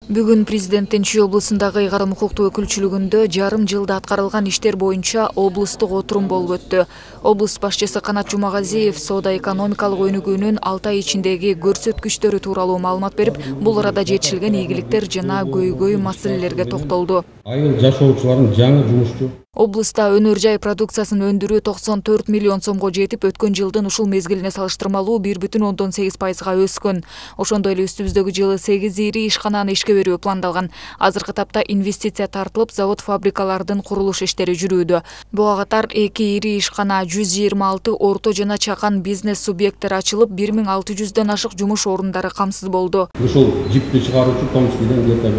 Бүгүн президенттин Чүй облусундагы ыйгарым укуктуу өкүлчүлүгүндө жарым жылда аткарылган иштер боюнча облустук отурум болуп өттү. Облус башчысы Канат Жумагазиев соода-экономикалык өнүгүүнүн 6 ай ичиндеги көрсөткүчтөрү тууралуу маалымат берип, бул арада жетишилген ийгиликтер жана көйгөй маселелерге токтолду. Айыл жашоочулардын жаңы жумушчу. Облуста өнөр жай продукциясын өндүрүү 94 миллион сомго жетип, өткөн жылдын ушул мезгилине салыштырмалуу 1,8%га өскөн. Ошондой эле үстүбүздөгү жылы 8 ири ишкананы ишке берүү пландалган. Азыркы тапта инвестиция тартылып, завод-фабрикалардын курулуш иштери жүрүүдө. Буга катар 2 ири ишкана, 126 орто жана чакан бизнес субъекттери ачылып, 1600дөн ашык жумуш орундары камсыз болду. Ушул жипти чыгаруучу Томскиден где-то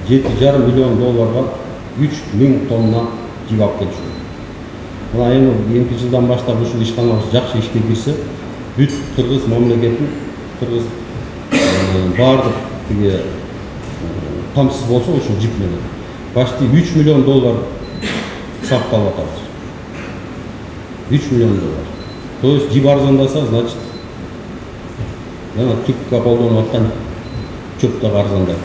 $7,5 миллион 3000 тонна жип алып келишти. Мына эми 2 жылдан баштап ушул ишканабыз жакшы ишке кирсе, бүт Кыргыз мамлекетин, Кыргыз баардык камсыз болсо ушул жип менен почти $3 миллион сакталып атабыз. $3 миллион. То есть жип арзандаса, значит, түпкө колдонуп аткан чөп да арзандайт.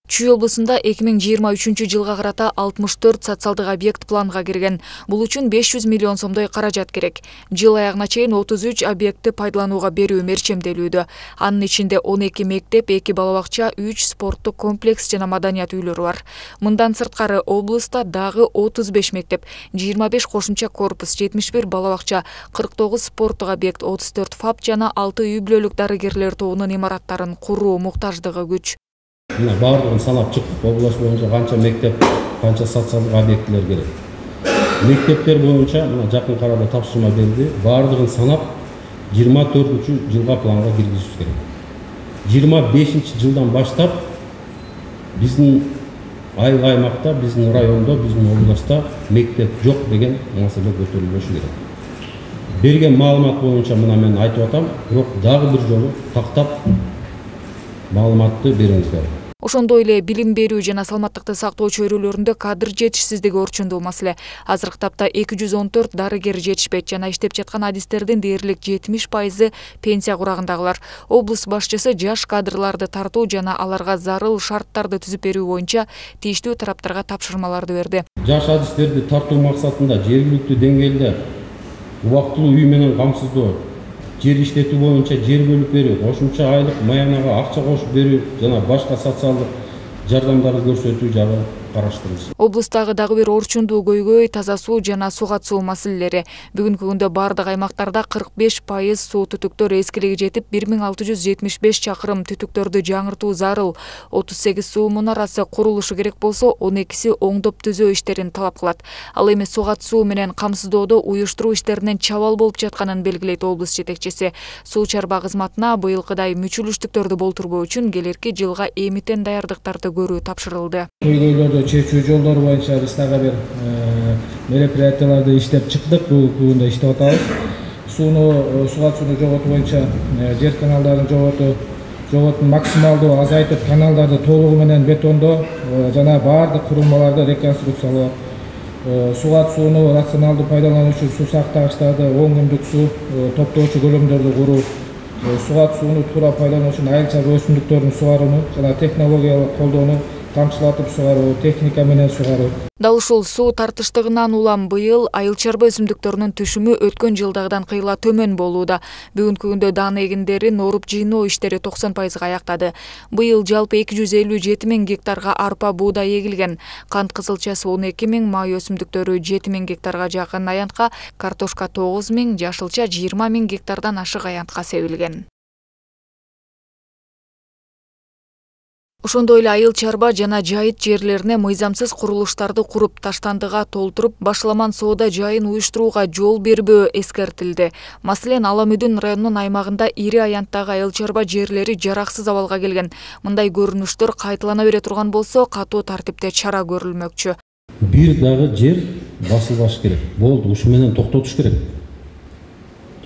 Чүй облусунда 2023 жылга карата 64 социалдык объект планга кирген. Бул үчүн 500 миллион сомдой каражат керек. Жыл аягына чейин 33 объектти пайдаланууга берүү мерчемделүүдө. Анын ичинде 12 мектеп, 2 бала бакча, 3 спорттук комплекс жана маданият үйлөрү бар. Мындан сырткары облуста дагы 35 мектеп, 25 кошумча корпус, 71 бала бакча, 49 спорттук объект, 34 ФАП жана 6 үй бүлөлүк дарыгерлер тобунун имараттарын куруу муктаждыгы күч. Мына баардыгын санап чыктык. Облус боюнча канча мектеп, канча социалдык объектилер керек. Мектептер боюнча мына жакын арада тапшырма берди. Баардыгын санап 24-жылга планга киргизиш керек. 25-жылдан баштап биздин айыл аймакта, биздин райондо, биздин областа мектеп жок деген маселе көтөрүлүшү керек. Берген маалымат боюнча мына мен айтып атам, бирок дагы бир жолу тактап маалыматты бериңиздер. Ошондой эле билим берүү жана саламаттыкты сактоо чөйрөлөрүндө кадр жетишсиздиги орчундуу маселе. Азыркы тапта 214 дарыгер жетишпейт жана иштеп жаткан адистердин дээрлик 70% пенсия курагындагылар. Облус башчысы жаш кадрларды тартуу жана аларга зарыл шарттарды түзүп берүү боюнча тийиштүү тараптарга тапшырмаларды берди. Жаш адистерди тартуу максатында жергиликтүү деңгээлде убактылуу үй менен камсыздоо, жер иштетүү боюнча жер бөлүп берүү, кошумча айлык маянага акча кошуп берүү жана башка социалдык жардамдарды көрсөтүү жагы караштырылсын. Облустагы дагы бир орчундуу көйгөй таза суу жана суга суу маселелери. Бүгүнкү күндө бардык аймактарда 45% суу түтүктөр эскилиги жетип, 1675 чакырым түтүктөрдү жаңыртуу зарыл. 38 суу мунарасы курулушу керек болсо, 12си оңдоп түзөө иштерин талап кылат. Ал эми суга суу менен камсыздоодо уюштуруу иштеринен чабал болуп жатканын белгилейт облус жетекчиси. Суу чарба кызматына быйылкыдай мүчүлүштүктөрдү болтурбоо үчүн келерки жылга эмитен даярдыктарды көрүү тапшырылды. Чечүү жолдору боюнча биз дагы бир мероприятияларды иштеп чыктык. Бүгүнкү күндө иштеп атабыз. Суга сууну жоготуу боюнча жер каналдарын жоготууну максималдуу азайтып, каналдарды толугу менен бетондоо жана баардык курулмаларды реконструкциялоо, суга сууну рационалдуу пайдалануу үчүн суу сактагычтарды, оң күндүк суу топтоочу көлөмдөрдү куруу, суга сууну туура пайдалануу үчүн айыл чарба өсүмдүктөрүн сугарууну жана технологиялык колдоону камчылатып сугаруу, техника менен сугаруу. Дал ушул суу тартыштыгынан улам быйыл айыл чарба өсүмдүктөрүнүн түшүмү өткөн жылдагыдан кыйла төмөн болууда. Бүгүнкү күндө дан эгиндерин оруп жыйноо иштери 90%га аяктады. Быйыл жалпы 257 000 гектарга арпа буудай эгилген. Кант кызылчасы 12 000, май өсүмдүктөрү 7 000 гектарга жакын аянтка, картошка 9 000, жашылча 20 000 гектардан ашык аянтка себилген. Ошондой эле айыл чарба жана жайыт жерлерине мыйзамсыз курулуштарды куруп, таштандыга толтуруп, башламан соода жайын уюштурууга жол бербөө эскертилди. Маселен, Аламүдүн районунун аймагында ири аянттагы айыл чарба жерлери жараксыз абалга келген. Мындай көрүнүштөр кайталана бере турган болсо, катуу тартипте чара көрүлмөкчү. Бир дагы жер басылбаш керек. Болду, ушу менен токтотуш керек.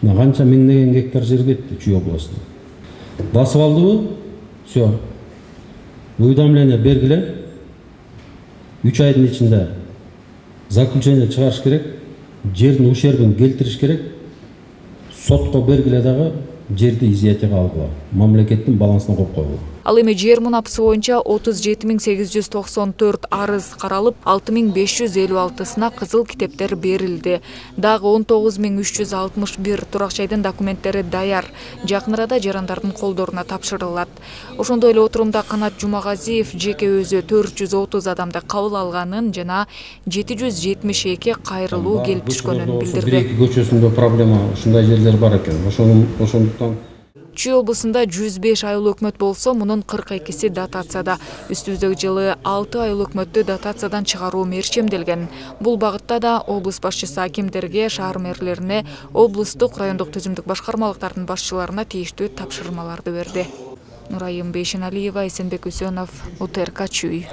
Канча миңдеген гектар жер кетти Чүй областында. Басып алдыбы? Всё. Уведомление бергиле, 3 айдын ичинде заключение чыгарыш керек, жердин ущербин келтириш керек, сотко бергиле дагы жерди изъятияга алгыла, мамлекеттин балансына коюп койгула. Ал эми жер мунапысы боюнча 37.894 арыз каралып, 6.556-сына кызыл китептер берилди. Дагы 19.361 турак жайдын документтери даяр. Жакын арада жарандардын колдоруна тапшырылат. Ошондой эле отурумда Канат Жумагазиев жеке өзү 430 адамды кабыл алганын жана 772 кайрылуу келип түшкөнүн билдирди. Бир-эки көчөсүндө проблема ушундай жерлер бар экен. Ошондуктан Чүй облусунда 105 айыл өкмөт болсо, мунун 42-си дотацияда. Үстүбүздөгү жылы 6 айыл өкмөттү дотациядан чыгаруу мерчемделген. Бул багытта да облус башчысы акимдерге, шаар мэрлерине, облустук, райондук түзүмдүк башкармалыктардын башчыларына тийиштүү тапшырмаларды берди. Нурайым Бейшеналиева, Эсенбек Үсөнов, УТРК Чүй.